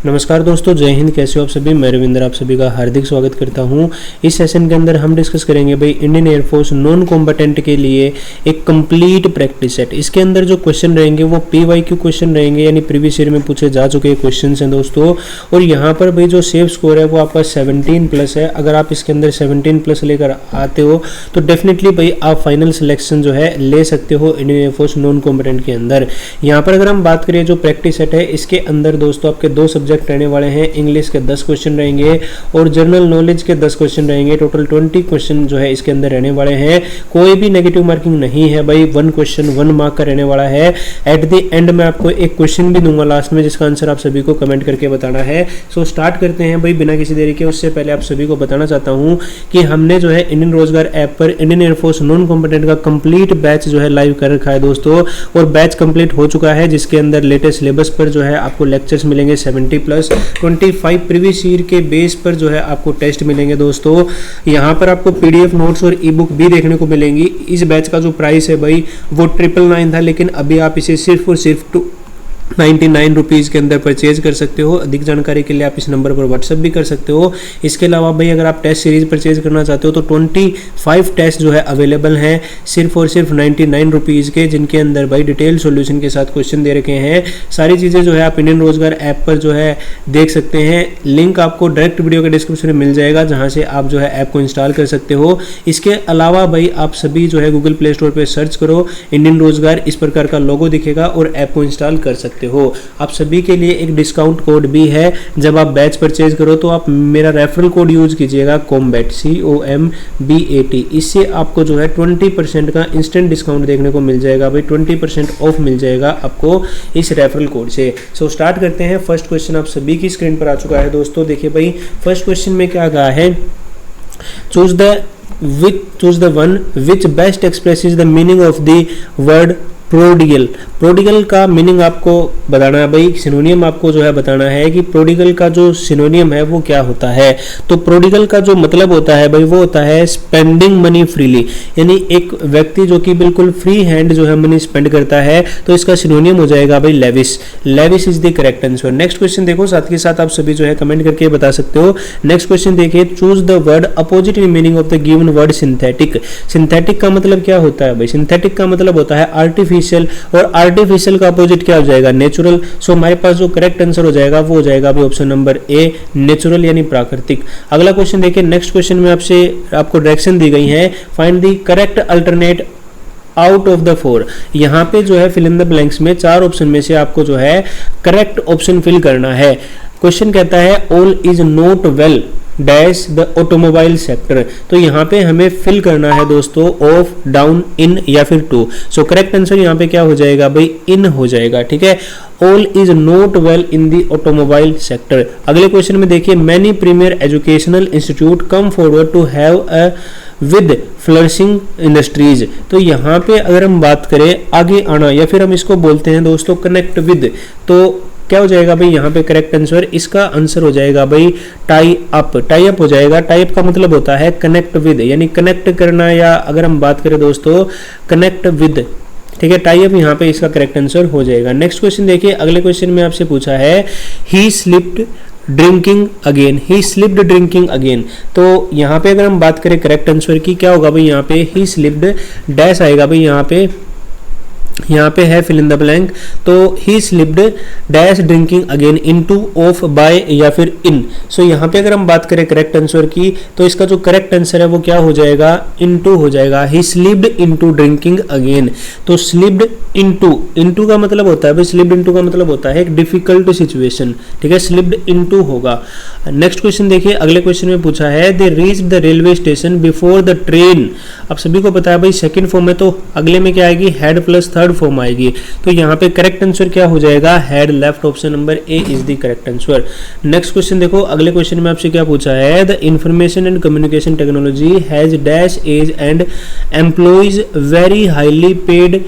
नमस्कार दोस्तों, जय हिंद। कैसे हो आप सभी? मैं रविंद्र आप सभी का हार्दिक स्वागत करता हूं। इस सेशन के अंदर हम डिस्कस करेंगे भाई इंडियन एयरफोर्स नॉन कॉम्बेटेंट के लिए एक कंप्लीट प्रैक्टिस सेट। इसके अंदर जो क्वेश्चन रहेंगे वो PYQ क्वेश्चन रहेंगे, यानी प्रीवियस ईयर में पूछे जा चुके क्वेश्चन हैं दोस्तों। और यहाँ पर भाई जो सेफ स्कोर है वो आपका 17+ है। अगर आप इसके अंदर 17+ लेकर आते हो तो डेफिनेटली भाई आप फाइनल सिलेक्शन जो है ले सकते हो इंडियन एयरफोर्स नॉन कॉम्बेटेंट के अंदर। यहाँ पर अगर हम बात करें जो प्रैक्टिस सेट है, इसके अंदर दोस्तों आपके 2 सब्जेक्ट रहने वाले हैं। इंग्लिश के 10 क्वेश्चन रहेंगे और जनरल नॉलेज के 10 क्वेश्चन रहेंगे। टोटल 20 क्वेश्चन जो है इसके अंदर रहने वाले हैं। कोई भी नेगेटिव मार्किंग नहीं है भाई, 1 क्वेश्चन 1 मार्क का रहने वाला है। एट द एंड में आपको एक क्वेश्चन भी दूंगा लास्ट में, जिसका आंसर आप सभी को कमेंट करके बताना है। सो स्टार्ट करते हैं भाई बिना किसी देरी के। उससे पहले आप सभी को बताना चाहता हूं कि हमने जो है इंडियन रोजगार ऐप पर इंडियन एयरफोर्स नॉन कॉम्बेटेंट का कंप्लीट बैच जो है लाइव कर रखा है दोस्तों, और बैच कंप्लीट हो चुका है, जिसके अंदर लेटेस्ट सिलेबस पर जो है आपको लेक्चर्स मिलेंगे 70+, 25 प्रीवियस ईयर के बेस पर जो है आपको टेस्ट मिलेंगे दोस्तों। यहाँ पर आपको PDF नोट्स और ई बुक भी देखने को मिलेंगी। इस बैच का जो प्राइस है भाई वो 999 था, लेकिन अभी आप इसे सिर्फ और सिर्फ 99 रुपीज़ के अंदर परचेज कर सकते हो। अधिक जानकारी के लिए आप इस नंबर पर व्हाट्सअप भी कर सकते हो। इसके अलावा भाई अगर आप टेस्ट सीरीज परचेज करना चाहते हो तो 25 टेस्ट जो है अवेलेबल हैं सिर्फ और सिर्फ 99 रुपीज़ के, जिनके अंदर भाई डिटेल सॉल्यूशन के साथ क्वेश्चन दे रखे हैं। सारी चीज़ें जो है आप इंडियन रोजगार ऐप पर जो है देख सकते हैं। लिंक आपको डायरेक्ट वीडियो के डिस्क्रिप्शन में मिल जाएगा, जहाँ से आप जो है ऐप को इंस्टॉल कर सकते हो। इसके अलावा भाई आप सभी जो है गूगल प्ले स्टोर पर सर्च करो इंडियन रोजगार, इस प्रकार का लोगो दिखेगा और ऐप को इंस्टॉल कर सकते हो। आप सभी के लिए एक डिस्काउंट कोड भी है। जब आप बैच परचेज करो तो आप मेरा रेफरल कोड यूज कीजिएगा COMBAT COMBAT। इससे आपको जो है 20% का इंस्टेंट डिस्काउंट देखने को मिल जाएगा भाई, 20% ऑफ मिल जाएगा आपको इस रेफरल कोड से। सो स्टार्ट करते हैं। फर्स्ट क्वेश्चन आप सभी की स्क्रीन पर आ चुका है दोस्तों। देखिए भाई फर्स्ट क्वेश्चन में क्या कहा है, choose the one which best expresses the meaning of the word prodigal. Prodigal का मीनिंग आपको बताना है भाई, सिनोनियम आपको जो है बताना है कि प्रोडिगल का जो सिनोनियम है वो क्या होता है। तो प्रोडिगल का जो मतलब होता है भाई वो होता है स्पेंडिंग मनी फ्रीली, यानी एक व्यक्ति जो कि बिल्कुल फ्री हैंड जो है मनी स्पेंड करता है। तो इसका सिनोनियम हो जाएगा भाई lavish. Lavish is the correct answer. Next question देखो, साथ के साथ आप सभी जो है कमेंट करके बता सकते हो। नेक्स्ट क्वेश्चन देखिए, choose the word opposite in meaning of the given word synthetic. Synthetic का मतलब क्या होता है भाई? सिंथेटिक का मतलब होता है आर्टिफिशियल, और आर्टिफिशियल का अपोजिट क्या हो जाएगा? नेचुरल। सो हमारे पास जो करेक्ट आंसर हो जाएगा वो हो जाएगा अभी ऑप्शन नंबर A, नेचुरल यानी प्राकृतिक। अगला क्वेश्चन देखिए। नेक्स्ट क्वेश्चन में आपको डायरेक्शन दी गई है, find the correct alternate out of the 4। यहाँ पे जो है फिल इन द ब्लैंक्स में 4 ऑप्शन में से आपको जो है करेक्ट ऑप्शन फिल करना है। क्वेश्चन कहता है all is not well dash the automobile sector. तो यहाँ पे हमें फिल करना है दोस्तों ऑफ, डाउन, इन या फिर टू। सो करेक्ट आंसर यहाँ पे क्या हो जाएगा भाई? इन हो जाएगा। ठीक है, all is not well in the automobile sector. अगले क्वेश्चन में देखिए, many premier educational institute come forward to have a with flourishing industries. तो यहाँ पे अगर हम बात करें आगे आना, या फिर हम इसको बोलते हैं दोस्तों कनेक्ट विद, तो क्या हो जाएगा भाई यहाँ पे करेक्ट आंसर? इसका आंसर हो जाएगा भाई टाई अप। टाई अप हो जाएगा। टाई अप का मतलब होता है कनेक्ट विद, यानी कनेक्ट करना, या अगर हम बात करें दोस्तों कनेक्ट विद। ठीक है, टाई अप यहाँ पे इसका करेक्ट आंसर हो जाएगा। नेक्स्ट क्वेश्चन देखिए। अगले क्वेश्चन में आपसे पूछा है ही स्लिप्ड ड्रिंकिंग अगेन। ही स्लिप्ड ड्रिंकिंग अगेन। तो यहाँ पे अगर हम बात करें करेक्ट आंसर की, क्या होगा भाई? यहाँ पे ही स्लिप्ड डैश आएगा भाई, यहाँ पे है फिल इन द ब्लैंक। तो he slipped dash drinking again into, off, by या फिर इन। सो यहाँ पे अगर हम बात करें करेक्ट आंसर की, तो इसका जो करेक्ट आंसर है वो क्या हो जाएगा? इनटू हो जाएगा। ही स्लिप्ड इनटू ड्रिंकिंग अगेन। तो स्लिप्ड इनटू का मतलब होता है भाई, स्लिप्ड इनटू का मतलब होता है एक डिफिकल्ट सिचुएशन। ठीक है, स्लिप्ड इनटू होगा। नेक्स्ट क्वेश्चन देखिए। अगले क्वेश्चन में पूछा है they reach the railway station before the train. आप सभी को पता है भाई सेकंड फॉर्म है, तो अगले में क्या आएगी? हैड प्लस थर्ड फॉर्म आएगी। तो यहाँ पे करेक्ट आंसर क्या हो जाएगा? Had left. Option number A is the correct answer. Next question देखो। अगले क्वेश्चन में आपसे क्या पूछा है, the information and communication technology has dash age and employs very highly paid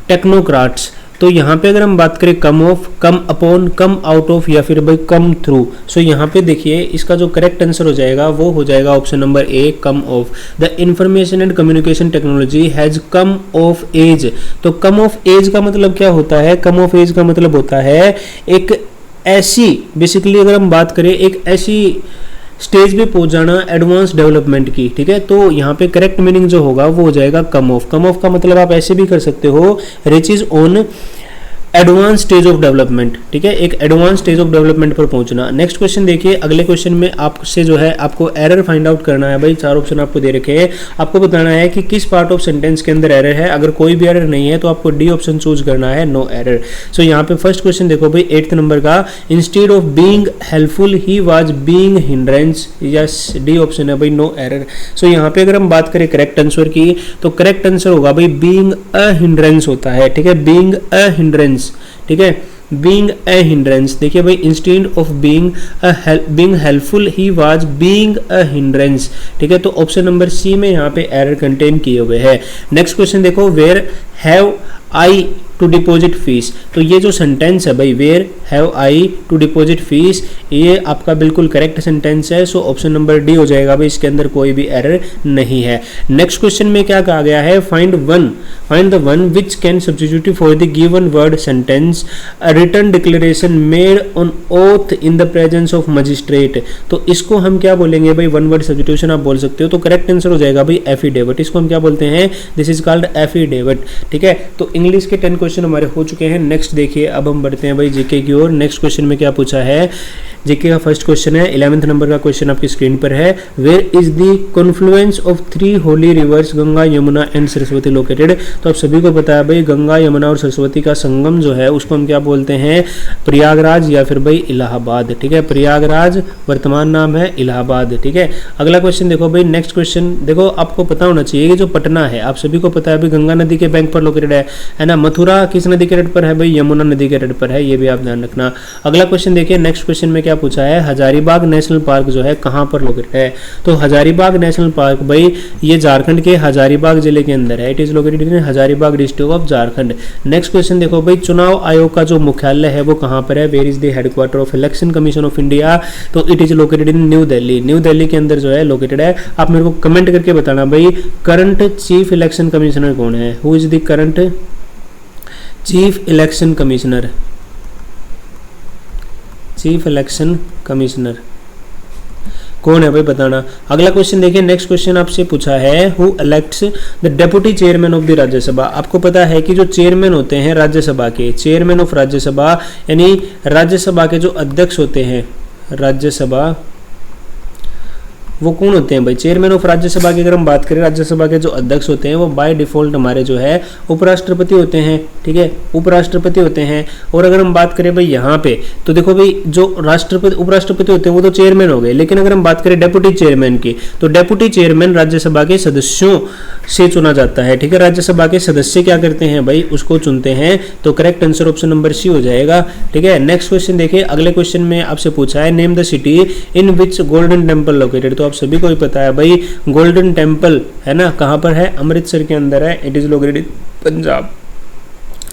technocrats. तो यहाँ पे अगर हम बात करें come off, come upon, come out of या फिर भाई कम थ्रू। सो यहाँ पे देखिए इसका जो करेक्ट आंसर हो जाएगा वो हो जाएगा option number A, come of. The information and communication technology has come of age. तो कम ऑफ एज का मतलब क्या होता है? कम ऑफ एज का मतलब होता है एक ऐसी बेसिकली अगर हम बात करें एक ऐसी स्टेज पे पहुंच जाना एडवांस डेवलपमेंट की, ठीक है। तो यहाँ पे करेक्ट मीनिंग जो होगा वो हो जाएगा कम ऑफ। कम ऑफ का मतलब आप ऐसे भी कर सकते हो, rich is on advance stage of development, ठीक है, एक एडवांस स्टेज ऑफ डेवलपमेंट पर पहुंचना। नेक्स्ट क्वेश्चन देखिए, अगले क्वेश्चन में आपसे जो है आपको एरर फाइंड आउट करना है भाई। 4 ऑप्शन आपको दे रखे हैं, आपको बताना है कि किस पार्ट ऑफ सेंटेंस के अंदर एरर है। अगर कोई भी एरर नहीं है तो आपको डी ऑप्शन चूज करना है, नो एरर। सो यहाँ पे फर्स्ट क्वेश्चन देखो भाई 8th नंबर का, instead of being helpful he was being hindrance, yes D option है भाई, नो एरर। सो यहाँ पे अगर हम बात करें करेक्ट आंसर की तो करेक्ट आंसर होगा भाई बीइंग अ हिंड्रेंस होता है, ठीक है, बीइंग अ हिंड्रेंस, ठीक है, बीइंग अ हिंड्रेंस। देखिए भाई instead of being helpful he was being a hindrance, ठीक है। तो ऑप्शन नंबर सी में यहाँ पे एरर कंटेन किए हुए हैं। नेक्स्ट क्वेश्चन देखो, where have I to deposit fees. तो ये जो सेंटेंस है भाई, where have I to deposit fees, ये आपका बिल्कुल करेक्ट सेंटेंस है। सो ऑप्शन नंबर डी हो जाएगा भाई, इसके अंदर कोई भी एरर नहीं है। नेक्स्ट क्वेश्चन में क्या कहा गया है, find the one which can substitute for the given word sentence written declaration made on oath in the presence of magistrate. तो इसको हम क्या बोलेंगे भाई, वन वर्ड सब्स्टिट्यूशन आप बोल सकते हो। तो करेक्ट आंसर हो जाएगा भाई एफिडेविट, इसको हम क्या बोलते हैं, दिस इज कॉल्ड एफिडेविट, ठीक है। तो इंग्लिश के 10 क्वेश्चन हमारे हो चुके हैं। नेक्स्ट देखिए, अब हम बढ़ते हैं भाई जीके की ओर। नेक्स्ट क्वेश्चन में क्या पूछा है, जीके का फर्स्ट क्वेश्चन है, 11th नंबर का क्वेश्चन आपकी स्क्रीन पर है। Where is the confluence of 3 holy rivers Ganga Yamuna and Saraswati located. तो आप सभी को पता है भाई, गंगा यमुना और सरस्वती का संगम जो है उसको हम क्या बोलते हैं, प्रयागराज या फिर भाई इलाहाबाद, ठीक है, प्रयागराज वर्तमान नाम है इलाहाबाद, ठीक है। अगला क्वेश्चन देखो भाई, नेक्स्ट क्वेश्चन देखो, आपको पता होना चाहिए कि जो पटना है आप सभी को पता है भाई गंगा नदी के बैंक पर लोकेटेड है ना। मथुरा किस नदी के तट पर है भाई, यमुना नदी के तट पर है, ये भी आप ध्यान रखना। अगला क्वेश्चन देखिए, नेक्स्ट क्वेश्चन में क्या पूछा है, हजारीबाग नेशनल पार्क जो है कहां पर लोकेटेड है। तो हजारीबाग नेशनल पार्क भाई ये झारखंड के हजारीबाग जिले के अंदर है, it is located in Hazaribagh district of Jharkhand. Next question देखो भाई, चुनाव आयोग का जो मुख्यालय है वो कहां पर है, where is the headquarter of election commission of India. तो it is located in New Delhi, New Delhi के अंदर जो है लोकेटेड है। आप मेरे को कमेंट करके बताना भाई करंट चीफ इलेक्शन कमिश्नर कौन है, who is the current chief election commissioner, chief election commissioner कौन है भाई बताना। अगला क्वेश्चन देखिए, नेक्स्ट क्वेश्चन आपसे पूछा है, who elects the deputy chairman of the Rajya Sabha. आपको पता है कि जो चेयरमैन होते हैं राज्यसभा के, चेयरमैन ऑफ राज्यसभा यानी राज्यसभा के जो अध्यक्ष होते हैं राज्यसभा, वो कौन होते हैं भाई, चेयरमैन ऑफ राज्यसभा की अगर हम बात करें, राज्यसभा के जो अध्यक्ष होते हैं वो बाय डिफॉल्ट हमारे जो है उपराष्ट्रपति होते हैं, ठीक है, उपराष्ट्रपति होते हैं। और अगर हम बात करें भाई यहाँ पे तो देखो भाई जो राष्ट्रपति उपराष्ट्रपति होते हैं वो तो चेयरमैन हो गए, लेकिन अगर हम बात करें डेप्यूटी चेयरमैन की तो डेप्यूटी चेयरमैन राज्यसभा के सदस्यों से चुना जाता है, ठीक है। राज्यसभा के सदस्य क्या करते हैं भाई, उसको चुनते हैं। तो correct answer option number C हो जाएगा, ठीक है। नेक्स्ट क्वेश्चन देखिए, अगले क्वेश्चन में आपसे पूछा है, name the city in which golden temple located. तो सभी को ही पता है भाई गोल्डन टेम्पल है ना, कहां पर है, अमृतसर के अंदर है, it is located in Punjab.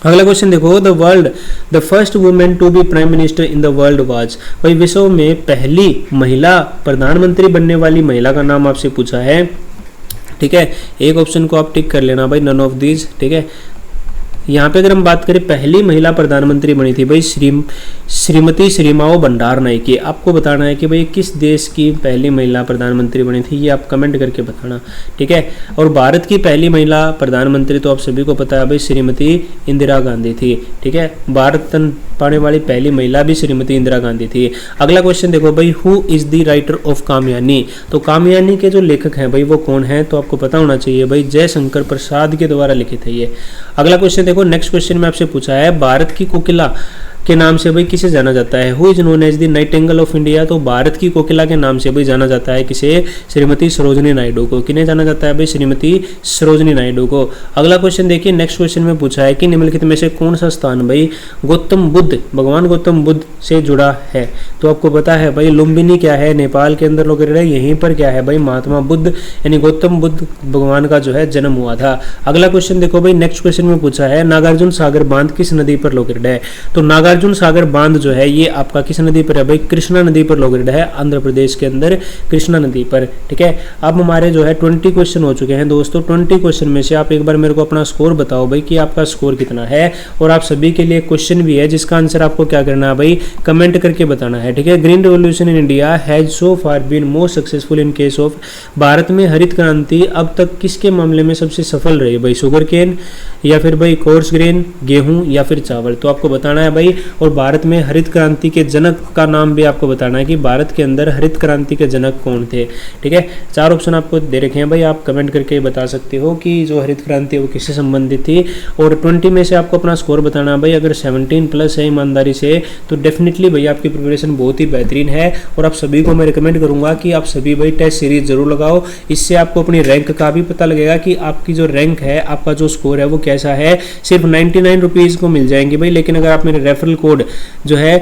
अगला क्वेश्चन देखो, the first women to be prime minister in the world was. भाई विश्व में पहली महिला प्रधानमंत्री बनने वाली महिला का नाम आपसे पूछा है, ठीक है। एक ऑप्शन को आप टिक कर लेना भाई, नन ऑफ दीज, ठीक है। यहाँ पे अगर हम बात करें पहली महिला प्रधानमंत्री बनी थी भाई श्रीमती श्रीमाओ भंडार नायके। आपको बताना है कि भाई किस देश की पहली महिला प्रधानमंत्री बनी थी, ये आप कमेंट करके बताना, ठीक है। और भारत की पहली महिला प्रधानमंत्री तो आप सभी को पता है भाई श्रीमती इंदिरा गांधी थी, ठीक है। भारत पाने वाली पहली महिला भी श्रीमती इंदिरा गांधी थी। अगला क्वेश्चन देखो भाई, who is the writer of Kamayani. तो कामयानी के जो लेखक हैं भाई वो कौन है, तो आपको पता होना चाहिए भाई जयशंकर प्रसाद के द्वारा लिखित है ये। अगला क्वेश्चन देखो, नेक्स्ट क्वेश्चन में आपसे पूछा है, भारत की कोकिला के नाम से भाई किसे जाना जाता है, who is known as the nightingale of India. तो भारत की कोकिला के नाम से भाई जाना जाता है किसे, श्रीमती सरोजनी नायडू को। किन्हें जाना जाता है भाई, श्रीमती सरोजनी नायडू को। अगला क्वेश्चन देखिए, नेक्स्ट क्वेश्चन में पूछा है कि निम्नलिखित में से कौन सा स्थान भाई गौतम बुद्ध, भगवान गौतम बुद्ध से जुड़ा है। तो आपको पता है भाई लुम्बिनी क्या है, नेपाल के अंदर लोकेटेड है। यहीं पर क्या है भाई, महात्मा बुद्ध यानी गौतम बुद्ध भगवान का जो है जन्म हुआ था। अगला क्वेश्चन देखो भाई, नेक्स्ट क्वेश्चन में पूछा है, नागार्जुन सागर बांध किस नदी पर लोकेटेड है। तो नागार्जुन नागार्जुन सागर बांध जो है ये आपका किस नदी पर है भाई, कृष्णा नदी पर लोकेटेड है, आंध्र प्रदेश के अंदर कृष्णा नदी पर। ठीक है, अब हमारे जो है 20 क्वेश्चन हो चुके हैं दोस्तों। 20 क्वेश्चन में से आप एक बार मेरे को अपना स्कोर बताओ भाई कि आपका स्कोर कितना है। और आप सभी के लिए क्वेश्चन भी है जिसका आंसर आपको क्या करना है भाई, कमेंट करके बताना है। ठीक है, green revolution in India has so far been most successful in case of, Bharat में हरित क्रांति अब तक किसके मामले में सबसे सफल रही भाई, शुगर केन या फिर भाई कोर्स ग्रेन, गेहूं या फिर चावल, तो आपको बताना है भाई। और भारत में हरित क्रांति के जनक का नाम भी आपको बताना है कि भारत के अंदर हरित क्रांति के जनक कौन थे। ठीक है, 4 ऑप्शन आपको दे रखे हैं भाई, आप कमेंट करके बता सकते हो कि जो हरित क्रांति है वो किससे संबंधित थी। और 20 में से आपको अपना स्कोर बताना है भाई। अगर 17 प्लस है ईमानदारी से तो डेफिनेटली भाई आपकी प्रिपरेशन बहुत ही बेहतरीन है। और आप सभी को मैं रिकमेंड करूंगा कि आप सभी भाई टेस्ट सीरीज जरूर लगाओ, इससे आपको अपनी रैंक का भी पता लगेगा कि आपकी जो रैंक है, आपका जो स्कोर है वो कैसा है। सिर्फ 99 रुपीज़ को मिल जाएंगे भाई, लेकिन अगर आप मेरे रेफरल कोड जो है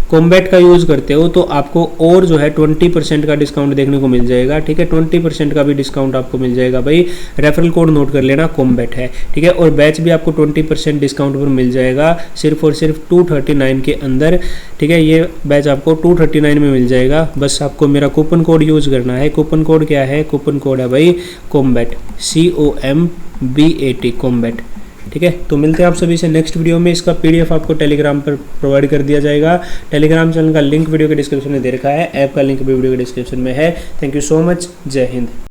कॉम्बैट का यूज़ करते हो तो आपको और जो है 20% का डिस्काउंट देखने को मिल जाएगा। ठीक है, 20% का भी डिस्काउंट आपको मिल जाएगा भाई। रेफरल कोड नोट कर लेना, कॉम्बैट है। ठीक है, और बैच भी आपको 20% डिस्काउंट पर मिल जाएगा सिर्फ और सिर्फ 239 के अंदर। ठीक है, ये बैच आपको 239 में मिल जाएगा। बस आपको मेरा कूपन कोड यूज़ करना है। कूपन कोड क्या है, कूपन कोड है भाई कॉम्बैट, COMBAT, कॉम्बैट। ठीक है, तो मिलते हैं आप सभी से नेक्स्ट वीडियो में। इसका PDF आपको टेलीग्राम पर प्रोवाइड कर दिया जाएगा। टेलीग्राम चैनल का लिंक वीडियो के डिस्क्रिप्शन में दे रखा है, ऐप का लिंक भी वीडियो के डिस्क्रिप्शन में है। थैंक यू सो मच, जय हिंद।